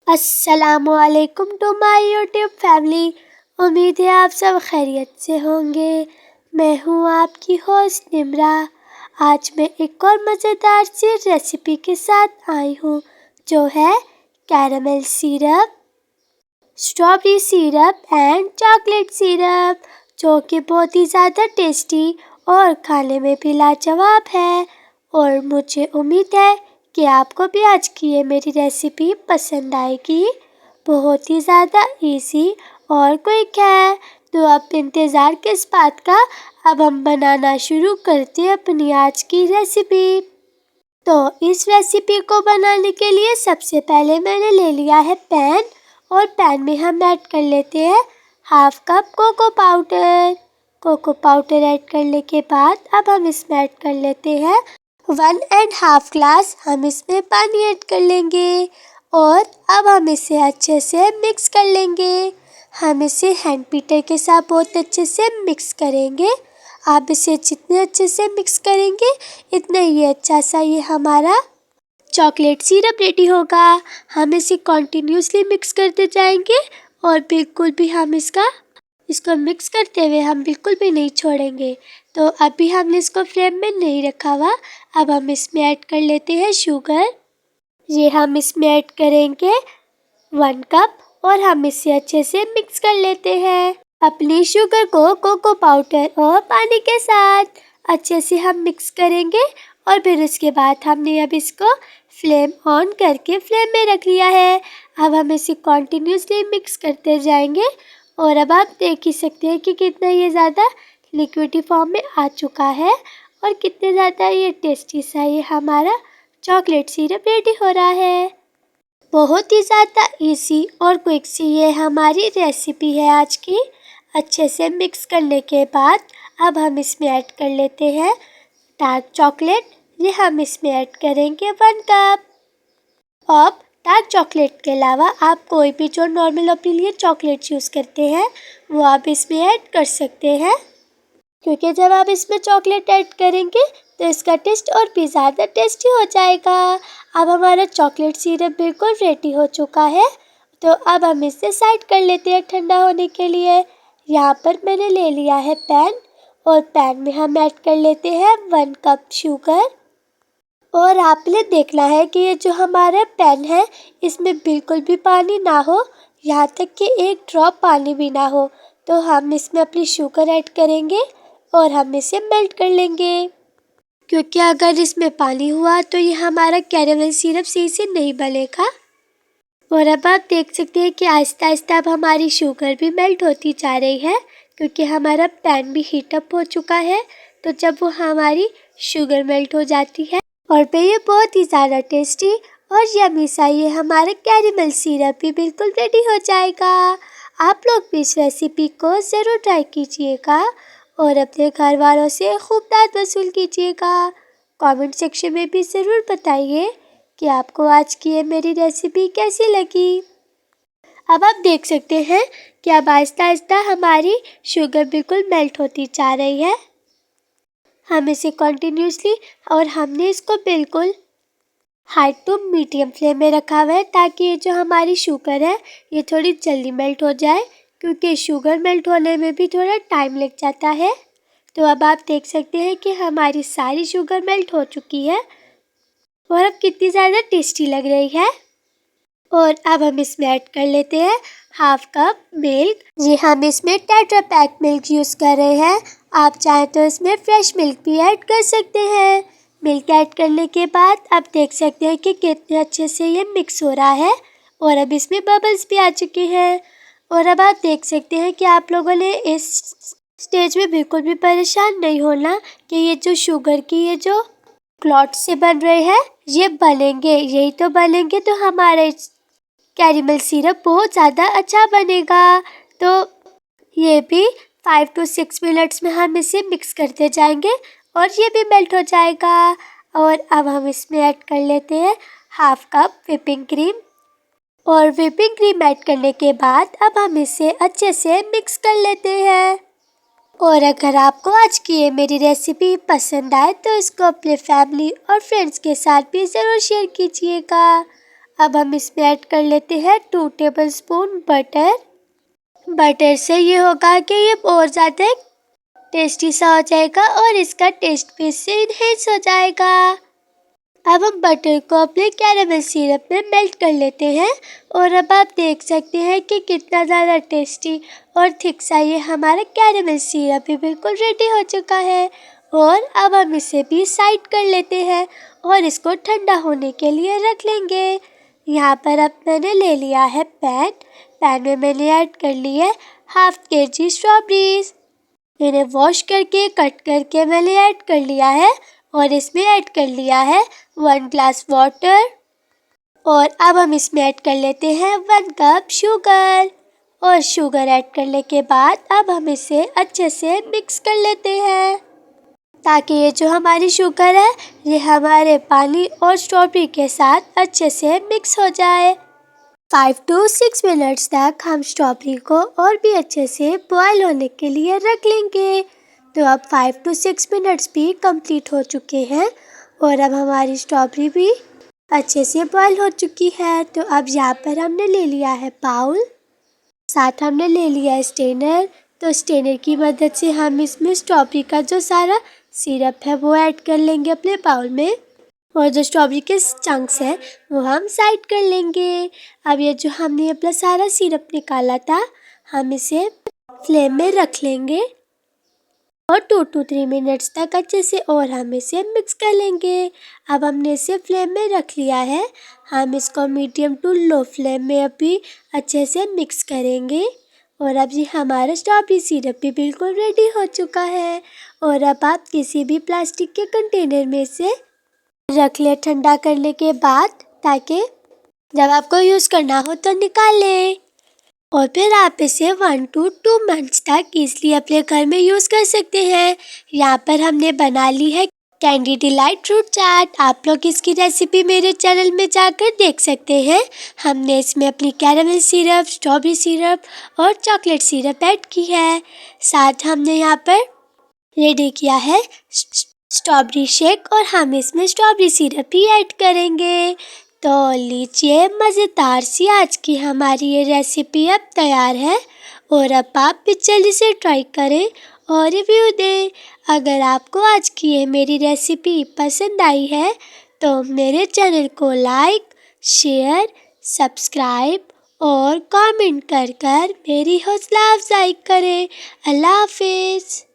अस्सलामुअलैकुम to my YouTube family. उम्मीद है आप सब खैरियत से होंगे। मैं हूँ आपकी होस्ट निम्रा। आज मैं एक और मज़ेदार सी रेसिपी के साथ आई हूँ जो है caramel syrup, strawberry syrup and chocolate syrup, जो कि बहुत ही ज़्यादा टेस्टी और खाने में भी लाजवाब है। और मुझे उम्मीद है कि आपको भी आज की ये मेरी रेसिपी पसंद आएगी। बहुत ही ज़्यादा इजी और क्विक है, तो अब इंतज़ार किस बात का, अब हम बनाना शुरू करते हैं अपनी आज की रेसिपी। तो इस रेसिपी को बनाने के लिए सबसे पहले मैंने ले लिया है पैन, और पैन में हम ऐड कर लेते हैं half cup cocoa powder. Cocoa powder add करने के बाद अब हम इसमें ऐड कर लेते हैं 1.5 ग्लास हम इसमें पानी ऐड कर लेंगे, और अब हम इसे अच्छे से मिक्स कर लेंगे। हम इसे हैंड बीटर के साथ बहुत अच्छे से मिक्स करेंगे। आप इसे जितने अच्छे से मिक्स करेंगे इतना ही अच्छा सा ये हमारा चॉकलेट सिरप रेडी होगा। हम इसे कॉन्टिन्यूसली मिक्स करते जाएंगे और बिल्कुल भी हम इसको मिक्स करते हुए हम बिल्कुल भी नहीं छोड़ेंगे। तो अभी हमने इसको फ्लेम में नहीं रखा हुआ। अब हम इसमें ऐड कर लेते हैं शुगर। ये हम इसमें ऐड करेंगे 1 कप, और हम इसे अच्छे से मिक्स कर लेते हैं। अपनी शुगर को कोको पाउडर और पानी के साथ अच्छे से हम मिक्स करेंगे, और फिर उसके बाद हमने अब इसको फ्लेम ऑन करके फ्लेम में रख लिया है। अब हम इसे कॉन्टिन्यूसली मिक्स करते जाएंगे, और अब आप देख ही सकते हैं कि कितना ये ज़्यादा लिक्विडी फॉर्म में आ चुका है, और कितने ज़्यादा ये टेस्टी सा ये हमारा चॉकलेट सिरप रेडी हो रहा है। बहुत ही ज़्यादा इजी और क्विक सी ये हमारी रेसिपी है आज की। अच्छे से मिक्स करने के बाद अब हम इसमें ऐड कर लेते हैं डार्क चॉकलेट। ये हम इसमें ऐड करेंगे 1 कप। अब डार्क चॉकलेट के अलावा आप कोई भी जो नॉर्मल अपने लिए चॉकलेट यूज़ करते हैं वो आप इसमें ऐड कर सकते हैं, क्योंकि जब आप इसमें चॉकलेट ऐड करेंगे तो इसका टेस्ट और भी ज़्यादा टेस्टी हो जाएगा। अब हमारा चॉकलेट सिरप बिल्कुल रेडी हो चुका है, तो अब हम इसे साइड कर लेते हैं ठंडा होने के लिए। यहाँ पर मैंने ले लिया है पैन, और पैन में हम ऐड कर लेते हैं 1 कप शुगर। और आपने देखना है कि ये जो हमारा पैन है इसमें बिल्कुल भी पानी ना हो, यहाँ तक कि एक ड्रॉप पानी भी ना हो। तो हम इसमें अपनी शुगर ऐड करेंगे और हम इसे मेल्ट कर लेंगे, क्योंकि अगर इसमें पानी हुआ तो ये हमारा कैरेमल सिरप सही से नहीं बनेगा। और अब आप देख सकते हैं कि आहिस्ता आहिस्ता अब हमारी शुगर भी मेल्ट होती जा रही है, क्योंकि हमारा पैन भी हीट अप हो चुका है। तो जब वो हमारी शुगर मेल्ट हो जाती है और फिर ये बहुत ही ज़्यादा टेस्टी और यम्मी सा ये हमारा कैरेमल सिरप भी बिल्कुल रेडी हो जाएगा। आप लोग भी इस रेसिपी को ज़रूर ट्राई कीजिएगा और अपने घर वालों से खूब दाद वसूल कीजिएगा। कमेंट सेक्शन में भी ज़रूर बताइए कि आपको आज की ये मेरी रेसिपी कैसी लगी। अब आप देख सकते हैं कि अब आहिस्ता आहिस्ता हमारी शुगर बिल्कुल मेल्ट होती जा रही है। हम इसे कंटिन्यूसली, और हमने इसको बिल्कुल हाई टू मीडियम फ्लेम में रखा हुआ है, ताकि ये जो हमारी शुगर है ये थोड़ी जल्दी मेल्ट हो जाए, क्योंकि शुगर मेल्ट होने में भी थोड़ा टाइम लग जाता है। तो अब आप देख सकते हैं कि हमारी सारी शुगर मेल्ट हो चुकी है, और अब कितनी ज़्यादा टेस्टी लग रही है। और अब हम इसमें ऐड कर लेते हैं हाफ कप मिल्क। जी हम इसमें टेट्रा पैक मिल्क यूज़ कर रहे हैं। आप चाहें तो इसमें फ्रेश मिल्क भी ऐड कर सकते हैं। मिल्क ऐड करने के बाद आप देख सकते हैं कि कितने अच्छे से ये मिक्स हो रहा है, और अब इसमें बबल्स भी आ चुके हैं। और अब आप देख सकते हैं कि आप लोगों ने इस स्टेज में बिल्कुल भी परेशान नहीं होना कि ये जो शुगर की ये जो क्लॉट से बन रहे हैं ये बनेंगे, यही तो बनेंगे तो हमारे कैरेमल सिरप बहुत ज़्यादा अच्छा बनेगा। तो ये भी 5 to 6 मिनट्स में हम इसे मिक्स करते जाएंगे और ये भी मेल्ट हो जाएगा। और अब हम इसमें ऐड कर लेते हैं हाफ कप व्हिपिंग क्रीम, और व्हिपिंग क्रीम ऐड करने के बाद अब हम इसे अच्छे से मिक्स कर लेते हैं। और अगर आपको आज की ये मेरी रेसिपी पसंद आए तो इसको अपने फैमिली और फ्रेंड्स के साथ भी ज़रूर शेयर कीजिएगा। अब हम इसमें ऐड कर लेते हैं 2 टेबलस्पून बटर। बटर से ये होगा कि ये और ज़्यादा टेस्टी सा हो जाएगा और इसका टेस्ट भी इससे इनहेंस हो जाएगा। अब हम बटर को अपने कैरेमल सिरप में मेल्ट कर लेते हैं और अब आप देख सकते हैं कि कितना ज़्यादा टेस्टी और थिक सा ये हमारा कैरेमल सिरप भी बिल्कुल रेडी हो चुका है। और अब हम इसे भी साइड कर लेते हैं और इसको ठंडा होने के लिए रख लेंगे। यहाँ पर अब मैंने ले लिया है पैन में मैंने ऐड कर ली है 1/2 kg स्ट्रॉबेरीज। इन्हें वॉश करके कट करके मैंने ऐड कर लिया है और इसमें ऐड कर लिया है 1 ग्लास वाटर। और अब हम इसमें ऐड कर लेते हैं 1 कप शुगर। और शुगर ऐड करने के बाद अब हम इसे अच्छे से मिक्स कर लेते हैं ताकि ये जो हमारी शुगर है ये हमारे पानी और स्ट्रॉबेरी के साथ अच्छे से मिक्स हो जाए। 5 to 6 मिनट्स तक हम स्ट्रॉबेरी को और भी अच्छे से बॉयल होने के लिए रख लेंगे। तो अब 5 to 6 मिनट्स भी कंप्लीट हो चुके हैं और अब हमारी स्ट्रॉबेरी भी अच्छे से बॉयल हो चुकी है। तो अब यहाँ पर हमने ले लिया है बाउल, साथ हमने ले लिया है स्टेनर। तो स्टेनर की मदद से हम इसमें स्ट्रॉबेरी का जो सारा सिरप है वो ऐड कर लेंगे अपने बाउल में और जो स्ट्रॉबेरी के चंक्स हैं वो हम साइड कर लेंगे। अब ये जो हमने अपना सारा सिरप निकाला था हम इसे फ्लेम में रख लेंगे और 2 to 3 मिनट्स तक अच्छे से और हम इसे मिक्स कर लेंगे। अब हमने इसे फ्लेम में रख लिया है, हम इसको मीडियम टू लो फ्लेम में अभी अच्छे से मिक्स करेंगे। और अब ये हमारा स्ट्रॉबेरी सिरप भी बिल्कुल रेडी हो चुका है। और अब आप किसी भी प्लास्टिक के कंटेनर में से रख ले ठंडा करने के बाद, ताकि जब आपको यूज़ करना हो तो निकाल लें और फिर आप इसे 1 to 2 मंथ्स तक ईजिली अपने घर में यूज़ कर सकते हैं। यहाँ पर हमने बना ली है कैंडी डिलाइट फ्रूट चाट। आप लोग इसकी रेसिपी मेरे चैनल में जाकर देख सकते हैं। हमने इसमें अपनी कैरेमल सिरप, स्ट्रॉबेरी सिरप और चॉकलेट सिरप ऐड की है। साथ हमने यहाँ पर रेडी किया है स्ट्रॉबेरी शेक और हम इसमें स्ट्रॉबेरी सिरप ही ऐड करेंगे। तो लीजिए, मज़ेदार सी आज की हमारी ये रेसिपी अब तैयार है और अब आप भी जल्दी से ट्राई करें और रिव्यू दें। अगर आपको आज की ये मेरी रेसिपी पसंद आई है तो मेरे चैनल को लाइक, शेयर, सब्सक्राइब और कमेंट कर मेरी हौसला अफजाई करें। अल्लाह हाफिज़।